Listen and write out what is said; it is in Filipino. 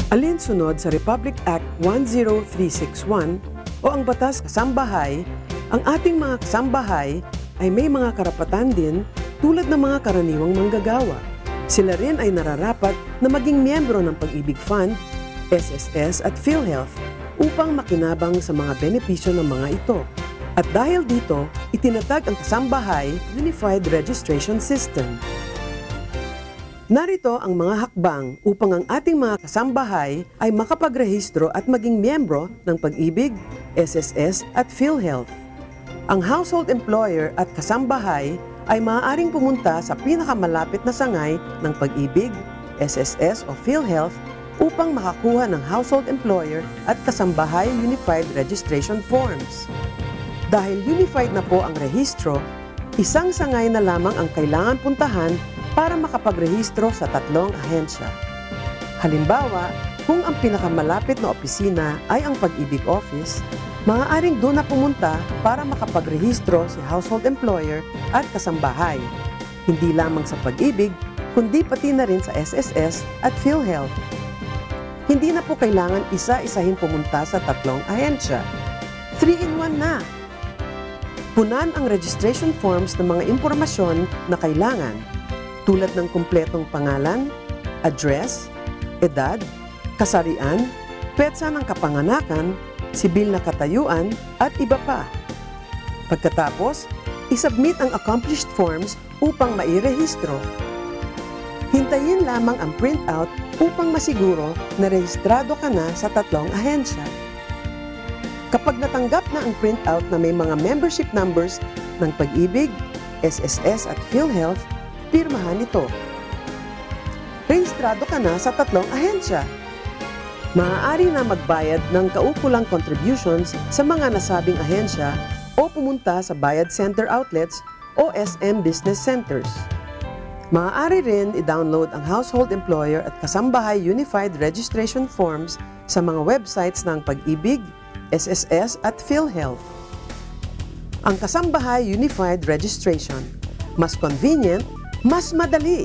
Alinsunod sa Republic Act 10361 o ang Batas Kasambahay, ang ating mga kasambahay ay may mga karapatan din tulad ng mga karaniwang manggagawa. Sila rin ay nararapat na maging miyembro ng Pag-ibig Fund, SSS at PhilHealth upang makinabang sa mga benepisyo ng mga ito. At dahil dito, itinatag ang Kasambahay Unified Registration System. Narito ang mga hakbang upang ang ating mga kasambahay ay makapagrehistro at maging miyembro ng Pag-ibig, SSS at PhilHealth. Ang household employer at kasambahay ay maaaring pumunta sa pinakamalapit na sangay ng Pag-ibig, SSS o PhilHealth upang makakuha ng household employer at kasambahay unified registration forms. Dahil unified na po ang rehistro, isang sangay na lamang ang kailangan puntahan para makapagrehistro sa 3 ahensya. Halimbawa, kung ang pinakamalapit na opisina ay ang Pag-ibig Office, maaaring doon na pumunta para makapagrehistro si household employer at kasambahay. Hindi lamang sa Pag-ibig, kundi pati na rin sa SSS at PhilHealth. Hindi na po kailangan isa-isahin pumunta sa 3 ahensya. 3-in-1 na! Punan ang registration forms ng mga impormasyon na kailangan, tulad ng kumpletong pangalan, address, edad, kasarian, petsa ng kapanganakan, sibil na katayuan, at iba pa. Pagkatapos, isubmit ang accomplished forms upang mairehistro. Hintayin lamang ang printout upang masiguro na rehistrado ka na sa 3 ahensya. Kapag natanggap na ang printout na may mga membership numbers ng Pag-ibig, SSS at PhilHealth, pirmahan ito. Rehistrado ka na sa 3 ahensya. Maaari na magbayad ng kaukulang contributions sa mga nasabing ahensya o pumunta sa Bayad Center Outlets o SM Business Centers. Maaari rin i-download ang Household Employer at Kasambahay Unified Registration Forms sa mga websites ng Pag-ibig, SSS at PhilHealth. Ang Kasambahay Unified Registration, mas convenient, mas madali.